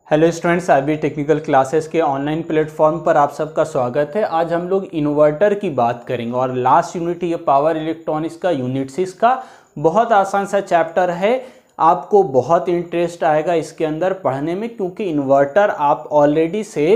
Hello students, IB technical classes के online platform पर आप सबका स्वागत है। आज हम लोग इन्वर्टर की बात करेंगे और लास्ट यूनिट ये पावर इलेक्ट्रॉनिक्स का यूनिट 6 का बहुत आसान सा चैप्टर है। आपको बहुत इंटरेस्ट आएगा इसके अंदर पढ़ने में, क्योंकि इन्वर्टर आप ऑलरेडी से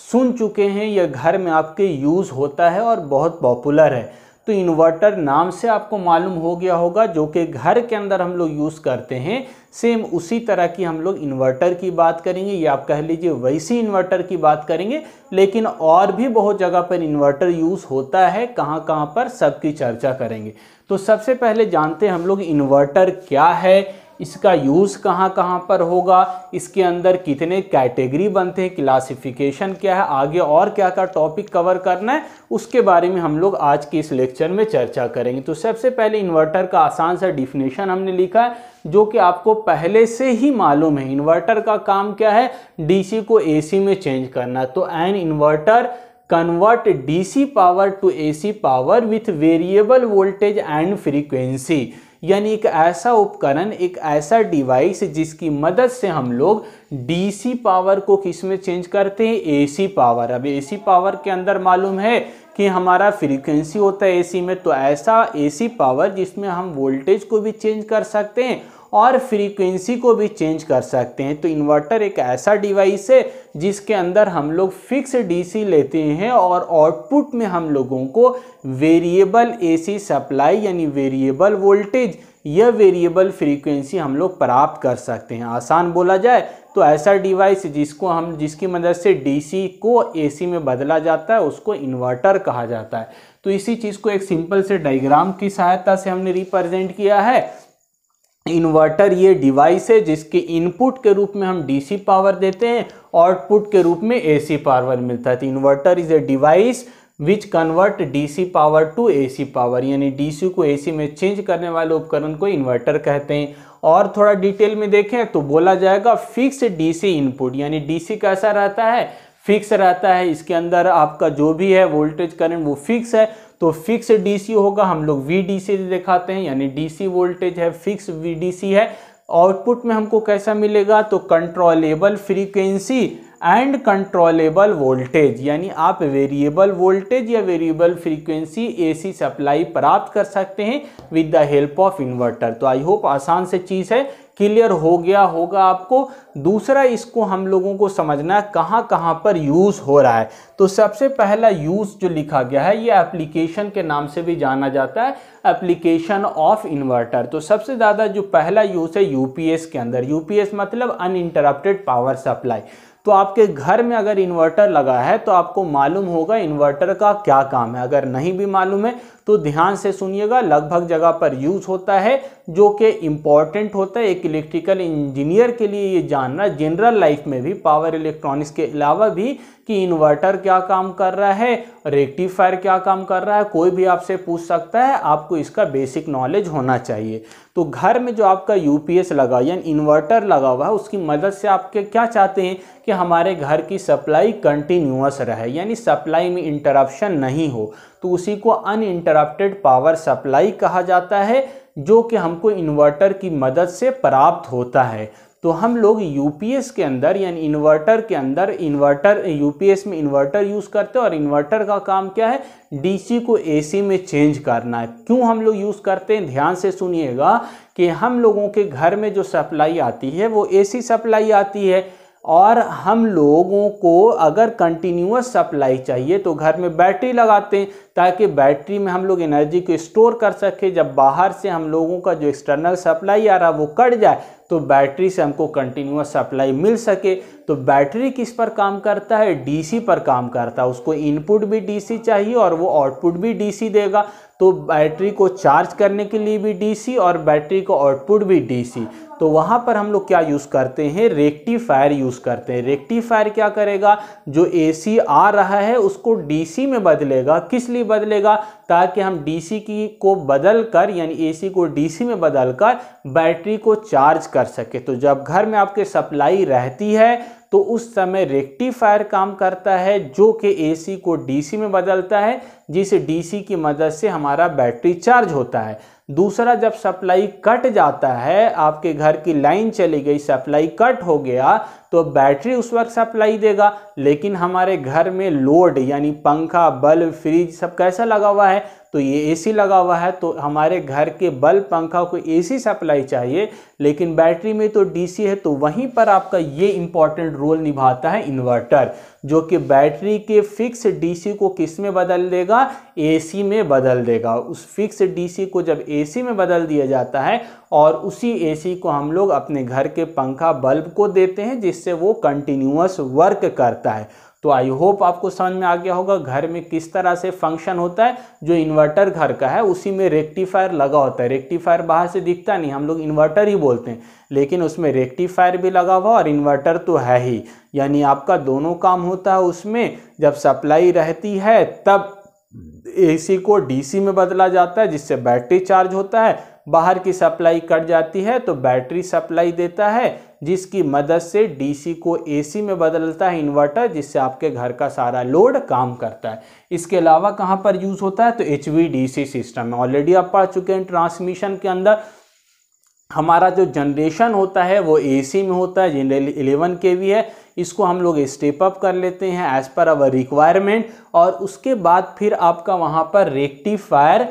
सुन चुके हैं, यह घर में आपके यूज़ होता है और बहुत पॉपुलर है। तो इन्वर्टर नाम से आपको मालूम हो गया होगा, जो कि घर के अंदर हम लोग यूज़ करते हैं। सेम उसी तरह की हम लोग इन्वर्टर की बात करेंगे, या आप कह लीजिए वैसी इन्वर्टर की बात करेंगे, लेकिन और भी बहुत जगह पर इन्वर्टर यूज़ होता है। कहाँ कहाँ पर, सबकी चर्चा करेंगे। तो सबसे पहले जानते हैं हम लोग इन्वर्टर क्या है, इसका यूज़ कहाँ कहाँ पर होगा, इसके अंदर कितने कैटेगरी बनते हैं, क्लासिफिकेशन क्या है, आगे और क्या क्या टॉपिक कवर करना है, उसके बारे में हम लोग आज के इस लेक्चर में चर्चा करेंगे। तो सबसे पहले इन्वर्टर का आसान सा डिफिनेशन हमने लिखा है, जो कि आपको पहले से ही मालूम है। इन्वर्टर का काम क्या है, डीसी को एसी में चेंज करना। तो an inverter convert DC power to AC power with variable voltage and frequency, यानी एक ऐसा उपकरण, एक ऐसा डिवाइस जिसकी मदद से हम लोग डीसी पावर को किस में चेंज करते हैं, एसी पावर। अब एसी पावर के अंदर मालूम है कि हमारा फ्रीक्वेंसी होता है एसी में, तो ऐसा एसी पावर जिसमें हम वोल्टेज को भी चेंज कर सकते हैं और फ्रीक्वेंसी को भी चेंज कर सकते हैं। तो इन्वर्टर एक ऐसा डिवाइस है जिसके अंदर हम लोग फिक्स डीसी लेते हैं और आउटपुट में हम लोगों को वेरिएबल एसी सप्लाई यानी वेरिएबल वोल्टेज या वेरिएबल फ्रीक्वेंसी हम लोग प्राप्त कर सकते हैं। आसान बोला जाए तो ऐसा डिवाइस जिसकी मदद से डीसी को एसी में बदला जाता है, उसको इन्वर्टर कहा जाता है। तो इसी चीज़ को एक सिंपल से डायग्राम की सहायता से हमने रिप्रेजेंट किया है। इन्वर्टर ये डिवाइस है जिसके इनपुट के रूप में हम डीसी पावर देते हैं, आउटपुट के रूप में एसी पावर मिलता है। तो inverter is a device which convert DC power to AC power, यानी डीसी को एसी में चेंज करने वाले उपकरण को इन्वर्टर कहते हैं। और थोड़ा डिटेल में देखें तो बोला जाएगा फिक्स डीसी इनपुट, यानी डीसी कैसा रहता है, फिक्स रहता है। इसके अंदर आपका जो भी है वोल्टेज करंट वो फिक्स है, तो फिक्स डीसी होगा। हम लोग वीडीसी दिखाते हैं, यानी डीसी वोल्टेज है, फिक्स वीडीसी है। आउटपुट में हमको कैसा मिलेगा, तो controllable frequency and controllable voltage, यानी आप वेरिएबल वोल्टेज या वेरिएबल फ्रीक्वेंसी एसी सप्लाई प्राप्त कर सकते हैं with the help of inverter. तो आई होप आसान से चीज़ है, क्लियर हो गया होगा आपको। दूसरा, इसको हम लोगों को समझना है कहाँ कहाँ पर यूज़ हो रहा है। तो सबसे पहला यूज़ जो लिखा गया है ये एप्लीकेशन के नाम से भी जाना जाता है, एप्लीकेशन ऑफ इन्वर्टर। तो सबसे ज़्यादा जो पहला यूज़ है यूपीएस के अंदर, यूपीएस मतलब अनइंटरप्टेड पावर सप्लाई। तो आपके घर में अगर इन्वर्टर लगा है तो आपको मालूम होगा इन्वर्टर का क्या काम है। अगर नहीं भी मालूम है तो ध्यान से सुनिएगा, लगभग जगह पर यूज होता है, जो कि इम्पॉर्टेंट होता है एक इलेक्ट्रिकल इंजीनियर के लिए ये जानना, जनरल लाइफ में भी, पावर इलेक्ट्रॉनिक्स के अलावा भी, कि इन्वर्टर क्या काम कर रहा है, रेक्टिफायर क्या काम कर रहा है। कोई भी आपसे पूछ सकता है, आपको इसका बेसिक नॉलेज होना चाहिए। तो घर में जो आपका यूपीएस लगा यानी इन्वर्टर लगा हुआ है, उसकी मदद से आपके क्या चाहते हैं कि हमारे घर की सप्लाई कंटिन्यूअस रहे, यानी सप्लाई में इंटरप्शन नहीं हो। तो उसी को अनइंटरप्टेड पावर सप्लाई कहा जाता है, जो कि हमको इन्वर्टर की मदद से प्राप्त होता है। तो हम लोग यूपीएस के अंदर यानी इन्वर्टर के अंदर यूपीएस में इन्वर्टर यूज़ करते हैं। और इन्वर्टर का काम क्या है, डीसी को एसी में चेंज करना है। क्यों हम लोग यूज़ करते हैं, ध्यान से सुनिएगा, कि हम लोगों के घर में जो सप्लाई आती है वो एसी सप्लाई आती है, और हम लोगों को अगर कंटिन्यूअस सप्लाई चाहिए तो घर में बैटरी लगाते हैं, ताकि बैटरी में हम लोग एनर्जी को स्टोर कर सके। जब बाहर से हम लोगों का जो एक्सटर्नल सप्लाई आ रहा है वो कट जाए तो बैटरी से हमको कंटिन्यूअस सप्लाई मिल सके। तो बैटरी किस पर काम करता है, डीसी पर काम करता है। उसको इनपुट भी डीसी चाहिए और वो आउटपुट भी डीसी देगा। तो बैटरी को चार्ज करने के लिए भी डीसी और बैटरी को आउटपुट भी डीसी। तो वहाँ पर हम लोग क्या यूज़ करते हैं, रेक्टिफायर यूज़ करते हैं। रेक्टिफायर क्या करेगा, जो एसी आ रहा है उसको डीसी में बदलेगा। किस लिए बदलेगा, ताकि हम डीसी को बदल कर यानी एसी को डीसी में बदल कर बैटरी को चार्ज कर सके। तो जब घर में आपके सप्लाई रहती है तो उस समय रेक्टिफायर काम करता है, जो कि एसी को डीसी में बदलता है, जिस डीसी की मदद से हमारा बैटरी चार्ज होता है। दूसरा, जब सप्लाई कट जाता है, आपके घर की लाइन चली गई, सप्लाई कट हो गया, तो बैटरी उस वक्त सप्लाई देगा, लेकिन हमारे घर में लोड यानी पंखा, बल्ब, फ्रिज सब कैसा लगा हुआ है, तो ये एसी लगा हुआ है, तो हमारे घर के बल्ब पंखा को एसी सप्लाई चाहिए, लेकिन बैटरी में तो डीसी है। तो वहीं पर आपका ये इंपॉर्टेंट रोल निभाता है इन्वर्टर, जो कि बैटरी के फिक्स डीसी को किस में बदल देगा, एसी में बदल देगा। उस फिक्स डीसी को जब एसी में बदल दिया जाता है और उसी एसी को हम लोग अपने घर के पंखा बल्ब को देते हैं, जिससे वो कंटिन्यूअस वर्क करता है। तो आई होप आपको समझ में आ गया होगा घर में किस तरह से फंक्शन होता है। जो इन्वर्टर घर का है उसी में रेक्टिफायर लगा होता है। रेक्टिफायर बाहर से दिखता नहीं, हम लोग इन्वर्टर ही बोलते हैं, लेकिन उसमें रेक्टिफायर भी लगा हुआ और इन्वर्टर तो है ही, यानी आपका दोनों काम होता है उसमें। जब सप्लाई रहती है तब एसी को डीसी में बदला जाता है, जिससे बैटरी चार्ज होता है। बाहर की सप्लाई कट जाती है तो बैटरी सप्लाई देता है, जिसकी मदद से डीसी को एसी में बदलता है इन्वर्टर, जिससे आपके घर का सारा लोड काम करता है। इसके अलावा कहाँ पर यूज़ होता है, तो HVDC सिस्टम में ऑलरेडी आप पढ़ चुके हैं। ट्रांसमिशन के अंदर हमारा जो जनरेशन होता है वो एसी में होता है, जनरली 11 kV है। इसको हम लोग स्टेप अप कर लेते हैं एज पर अवर रिक्वायरमेंट, और उसके बाद फिर आपका वहाँ पर रेक्टिफायर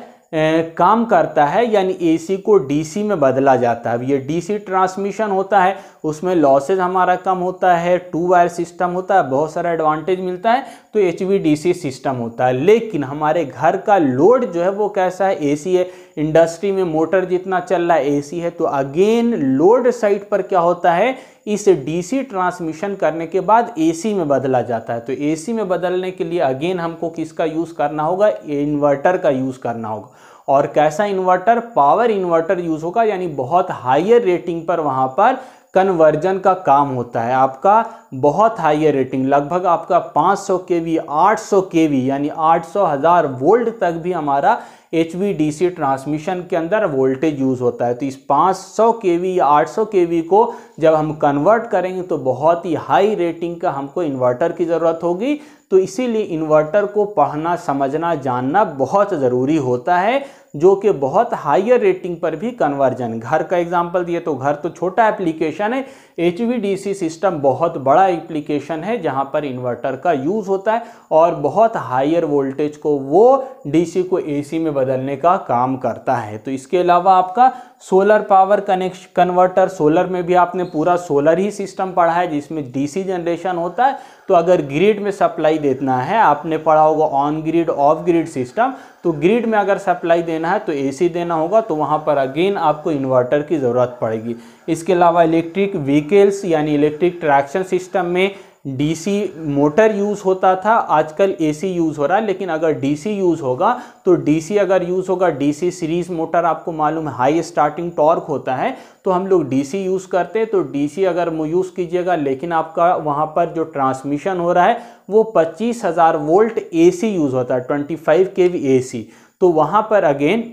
काम करता है, यानी एसी को डीसी में बदला जाता है। अब ये डीसी ट्रांसमिशन होता है, उसमें लॉसेज हमारा कम होता है, 2 वायर सिस्टम होता है, बहुत सारा एडवांटेज मिलता है, तो HVDC सिस्टम होता है। लेकिन हमारे घर का लोड जो है वो कैसा है, एसी है। इंडस्ट्री में मोटर जितना चल रहा है एसी है, तो अगेन लोड साइड पर क्या होता है, इस डीसी ट्रांसमिशन करने के बाद एसी में बदला जाता है। तो एसी में बदलने के लिए अगेन हमको किसका यूज़ करना होगा, इन्वर्टर का यूज़ करना होगा। और कैसा इन्वर्टर, पावर इन्वर्टर यूज़ होगा, यानी बहुत हायर रेटिंग पर वहाँ पर कन्वर्जन का काम होता है। आपका बहुत हाई रेटिंग, लगभग आपका 500 kV 800 kV यानी 800,000 वोल्ट तक भी हमारा HVDC ट्रांसमिशन के अंदर वोल्टेज यूज़ होता है। तो इस 500 kV या 800 kV को जब हम कन्वर्ट करेंगे तो बहुत ही हाई रेटिंग का हमको इन्वर्टर की ज़रूरत होगी। तो इसीलिए इन्वर्टर को पढ़ना, समझना, जानना बहुत ज़रूरी होता है, जो कि बहुत हायर रेटिंग पर भी कन्वर्जन। घर का एग्जांपल दिए तो घर तो छोटा एप्लीकेशन है, HVDC सिस्टम बहुत बड़ा एप्लीकेशन है जहां पर इन्वर्टर का यूज़ होता है और बहुत हायर वोल्टेज को वो डीसी को एसी में बदलने का काम करता है। तो इसके अलावा आपका सोलर पावर कन्वर्टर, सोलर में भी आपने पूरा सोलर ही सिस्टम पढ़ा है जिसमें डीसी जनरेशन होता है। तो अगर ग्रिड में सप्लाई देना है, आपने पढ़ा होगा on grid of grid system, तो ग्रिड में अगर सप्लाई देना है तो एसी देना होगा, तो वहाँ पर अगेन आपको इन्वर्टर की ज़रूरत पड़ेगी। इसके अलावा इलेक्ट्रिक व्हीकल्स यानी इलेक्ट्रिक ट्रैक्शन सिस्टम में डीसी मोटर यूज़ होता था, आजकल एसी यूज़ हो रहा है। लेकिन अगर डीसी यूज़ होगा तो डीसी अगर यूज़ होगा, डीसी सीरीज़ मोटर आपको मालूम है हाई स्टार्टिंग टॉर्क होता है, तो हम लोग डीसी यूज़ करते हैं। तो डीसी अगर यूज़ कीजिएगा, लेकिन आपका वहाँ पर जो ट्रांसमिशन हो रहा है वो 25,000 वोल्ट एसी यूज़ होता है, 25 kV एसी। तो वहाँ पर अगेन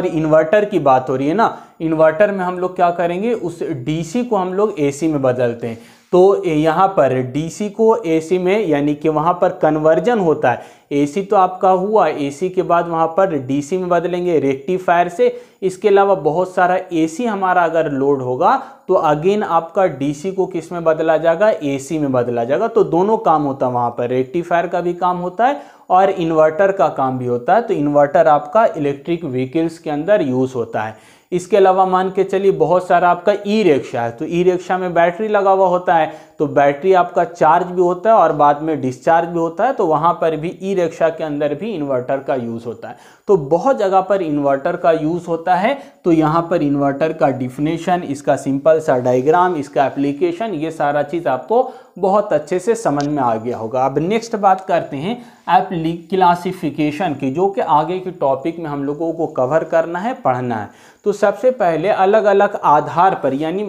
इन्वर्टर की बात हो रही है ना, इन्वर्टर में हम लोग क्या करेंगे, उस डीसी को हम लोग एसी में बदलते हैं। तो यहाँ पर डीसी को एसी में, यानी कि वहाँ पर कन्वर्जन होता है। एसी तो आपका हुआ, एसी के बाद वहाँ पर डीसी में बदलेंगे रेक्टिफायर से। इसके अलावा बहुत सारा एसी हमारा अगर लोड होगा तो अगेन आपका डीसी को किस में बदला जाएगा, एसी में बदला जाएगा। तो दोनों काम होता है वहाँ पर, रेक्टिफायर का भी काम होता है और इन्वर्टर का काम भी होता है। तो इन्वर्टर आपका इलेक्ट्रिक व्हीकल्स के अंदर यूज़ होता है। इसके अलावा मान के चलिए बहुत सारा आपका ई रिक्शा है, तो ई रिक्शा में बैटरी लगा हुआ होता है, तो बैटरी आपका चार्ज भी होता है और बाद में डिस्चार्ज भी होता है। तो वहाँ पर भी ई रिक्शा के अंदर भी इन्वर्टर का यूज़ होता है। तो बहुत जगह पर इन्वर्टर का यूज़ होता है। तो यहाँ पर इन्वर्टर का डिफिनेशन, इसका सिंपल सा डायग्राम, इसका एप्लीकेशन, ये सारा चीज़ आपको बहुत अच्छे से समझ में आ गया होगा। अब नेक्स्ट बात करते हैं क्लासिफिकेशन की, जो कि आगे के टॉपिक में हम लोगों को कवर करना है, पढ़ना है। तो सबसे पहले अलग अलग आधार पर, यानी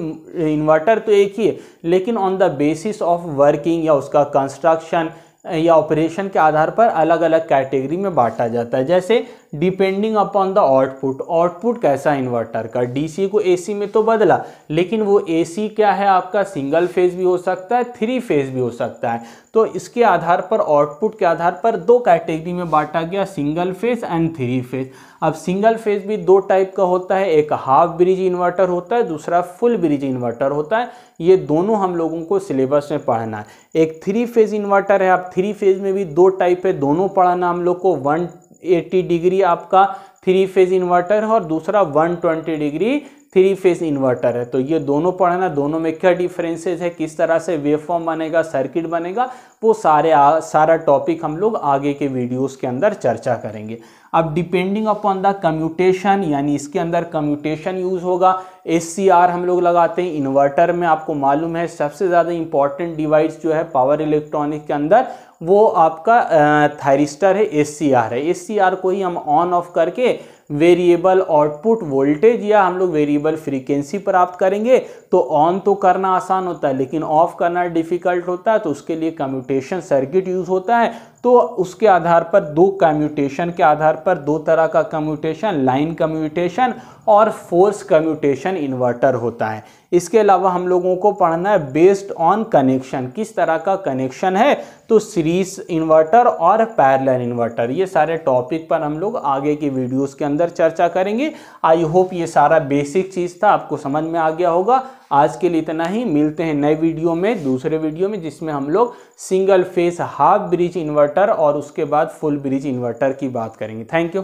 इन्वर्टर तो एक ही है, लेकिन on the basis of working या उसका कंस्ट्रक्शन या ऑपरेशन के आधार पर अलग अलग कैटेगरी में बांटा जाता है। जैसे depending upon the output. Output कैसा इन्वर्टर का, डीसी को एसी में तो बदला, लेकिन वो एसी क्या है आपका, सिंगल फेज भी हो सकता है, 3 फेज भी हो सकता है। तो इसके आधार पर, आउटपुट के आधार पर 2 कैटेगरी में बांटा गया, सिंगल फेज एंड 3 फेज। अब सिंगल फेज भी 2 टाइप का होता है, एक हाफ ब्रिज इन्वर्टर होता है, दूसरा फुल ब्रिज इन्वर्टर होता है। ये दोनों हम लोगों को सिलेबस में पढ़ना है। एक 3 फेज इन्वर्टर है, अब 3 फेज में भी 2 टाइप है, दोनों पढ़ना हम लोग को। 180 डिग्री आपका 3 फेज इन्वर्टर है और दूसरा 120 डिग्री 3 फेज इन्वर्टर है। तो ये दोनों पढ़ना, दोनों में क्या डिफरेंसेस है, किस तरह से वेवफॉर्म बनेगा, सर्किट बनेगा, वो सारा टॉपिक हम लोग आगे के वीडियोस के अंदर चर्चा करेंगे। अब डिपेंडिंग अपॉन द कम्यूटेशन, यानी इसके अंदर कम्यूटेशन यूज होगा। SCR हम लोग लगाते हैं इन्वर्टर में। आपको मालूम है सबसे ज़्यादा इंपॉर्टेंट डिवाइस जो है पावर इलेक्ट्रॉनिक के अंदर, वो आपका थायरिस्टर है, SCR है। SCR को ही हम ऑन ऑफ करके वेरिएबल आउटपुट वोल्टेज या हम लोग वेरिएबल फ्रीक्वेंसी प्राप्त करेंगे। तो ऑन तो करना आसान होता है, लेकिन ऑफ करना डिफिकल्ट होता है, तो उसके लिए कम्यूटेशन सर्किट यूज होता है। तो उसके आधार पर 2 कम्यूटेशन के आधार पर 2 तरह का कम्यूटेशन, लाइन कम्यूटेशन और फोर्स कम्यूटेशन इन्वर्टर होता है। इसके अलावा हम लोगों को पढ़ना है बेस्ड ऑन कनेक्शन, किस तरह का कनेक्शन है, तो सीरीज इन्वर्टर और पैरेलल इन्वर्टर। ये सारे टॉपिक पर हम लोग आगे की वीडियोस के अंदर चर्चा करेंगे। आई होप ये सारा बेसिक चीज़ था आपको समझ में आ गया होगा। आज के लिए इतना ही, मिलते हैं नए वीडियो में, दूसरे वीडियो में, जिसमें हम लोग single phase half bridge inverter और उसके बाद फुल ब्रिज इन्वर्टर की बात करेंगे। Thank you.